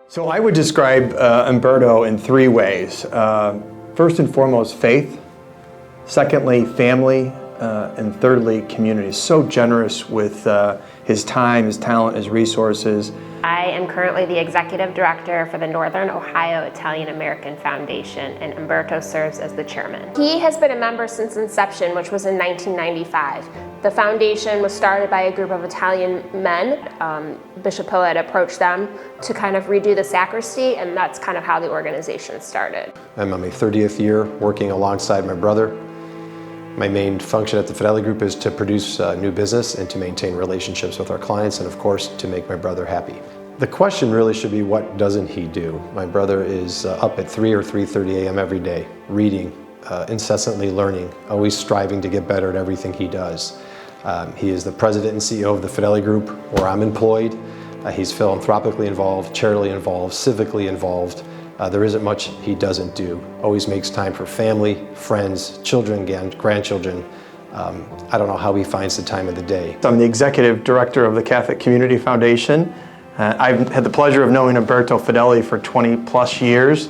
So I would describe Umberto in three ways. First and foremost, faith. Secondly, family. And thirdly, community. So generous with his time, his talent, his resources. I am currently the Executive Director for the Northern Ohio Italian American Foundation, and Umberto serves as the chairman. He has been a member since inception, which was in 1995. The foundation was started by a group of Italian men. Bishop Hill had approached them to kind of redo the sacristy, and that's kind of how the organization started. I'm on my 30th year working alongside my brother. My main function at the Fedeil Group is to produce new business and to maintain relationships with our clients, and of course to make my brother happy. The question really should be, what doesn't he do? My brother is up at 3 or 3:30 a.m. every day, reading, incessantly learning, always striving to get better at everything he does. He is the president and CEO of the Fedeil Group, where I'm employed. He's philanthropically involved, charitably involved, civically involved. There isn't much he doesn't do. Always makes time for family, friends, children, grandchildren. I don't know how he finds the time of the day. I'm the Executive Director of the Catholic Community Foundation. I've had the pleasure of knowing Umberto Fedeil for 20 plus years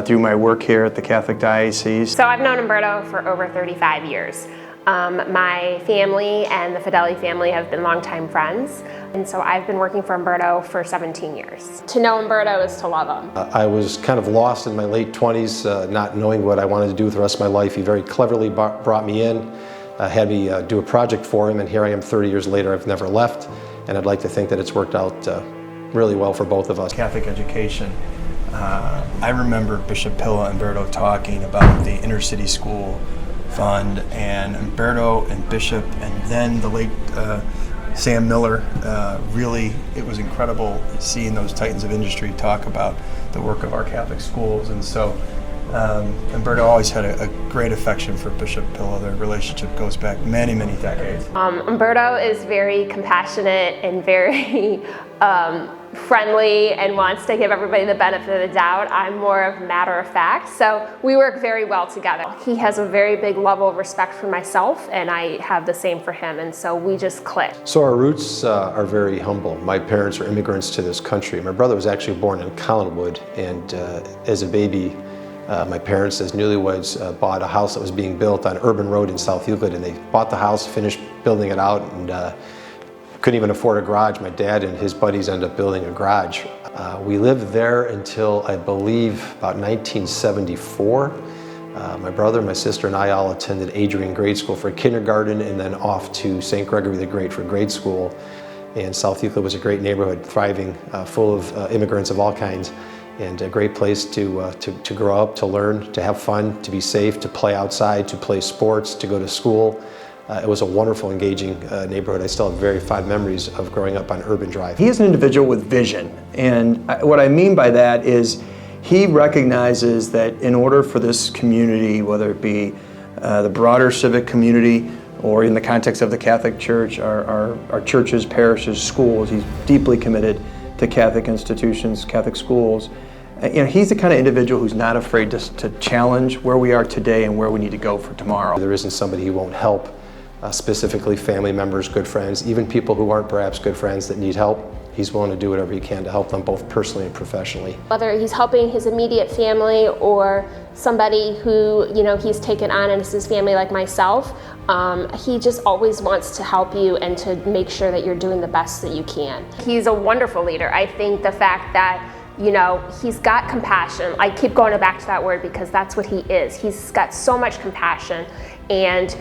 through my work here at the Catholic Diocese. So I've known Umberto for over 35 years. My family and the Fedeil family have been longtime friends, and so I've been working for Umberto for 17 years. To know Umberto is to love him. I was kind of lost in my late 20s, not knowing what I wanted to do with the rest of my life. He very cleverly brought me in, had me do a project for him, and here I am 30 years later. I've never left, and I'd like to think that it's worked out really well for both of us. Catholic education. I remember Bishop Hill and Umberto talking about the inner city school fund, and Umberto and Bishop and then the late Sam Miller, really it was incredible seeing those titans of industry talk about the work of our Catholic schools. And so Umberto always had a great affection for Bishop Hill. Their relationship goes back many, many decades. Umberto is very compassionate and very friendly and wants to give everybody the benefit of the doubt. I'm more of matter of fact, so we work very well together. He has a very big level of respect for myself, and I have the same for him, and so we just click. So our roots are very humble. My parents are immigrants to this country. My brother was actually born in Collinwood, and as a baby, my parents, as newlyweds, bought a house that was being built on Urban Road in South Euclid, and they bought the house, finished building it out, and couldn't even afford a garage. My dad and his buddies ended up building a garage. We lived there until, I believe, about 1974. My brother, my sister, and I all attended Adrian Grade School for kindergarten, and then off to St. Gregory the Great for grade school. And South Euclid was a great neighborhood, thriving, full of immigrants of all kinds, and a great place to grow up, to learn, to have fun, to be safe, to play outside, to play sports, to go to school. It was a wonderful, engaging neighborhood. I still have very fond memories of growing up on Urban Drive. He is an individual with vision, and what I mean by that is he recognizes that in order for this community, whether it be the broader civic community or in the context of the Catholic Church, our churches, parishes, schools, he's deeply committed to Catholic institutions, Catholic schools. He's the kind of individual who's not afraid to challenge where we are today and where we need to go for tomorrow. There isn't somebody he won't help. Specifically family members, good friends, even people who aren't perhaps good friends that need help. He's willing to do whatever he can to help them both personally and professionally. Whether he's helping his immediate family or somebody who he's taken on as his family like myself, he just always wants to help you and to make sure that you're doing the best that you can. He's a wonderful leader. I think the fact that he's got compassion. I keep going back to that word because that's what he is. He's got so much compassion, and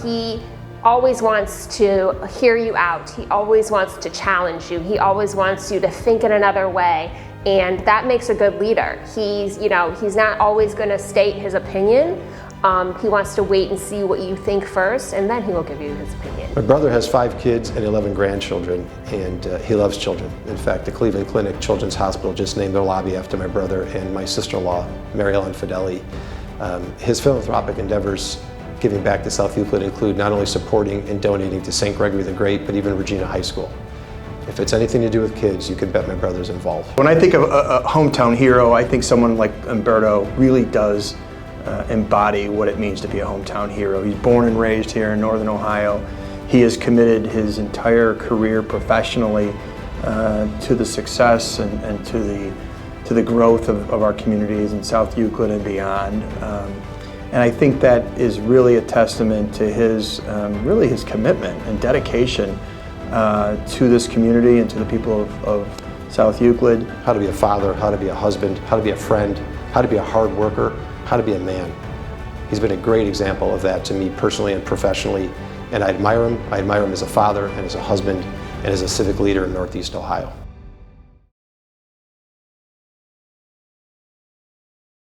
he always wants to hear you out. He always wants to challenge you. He always wants you to think in another way, and that makes a good leader. He's not always going to state his opinion. He wants to wait and see what you think first, and then he will give you his opinion. My brother has 5 kids and 11 grandchildren, and he loves children. In fact, the Cleveland Clinic Children's Hospital just named their lobby after my brother and my sister-in-law, Mary Ellen Fedeil. His philanthropic endeavors giving back to South Euclid include not only supporting and donating to St. Gregory the Great, but even Regina High School. If it's anything to do with kids, you can bet my brother's involved. When I think of a hometown hero, I think someone like Umberto really does embody what it means to be a hometown hero. He's born and raised here in Northern Ohio. He has committed his entire career professionally to the success and to the growth of our communities in South Euclid and beyond. And I think that is really a testament to his commitment and dedication to this community and to the people of South Euclid. How to be a father, how to be a husband, how to be a friend, how to be a hard worker, how to be a man. He's been a great example of that to me personally and professionally, and I admire him. I admire him as a father and as a husband and as a civic leader in Northeast Ohio.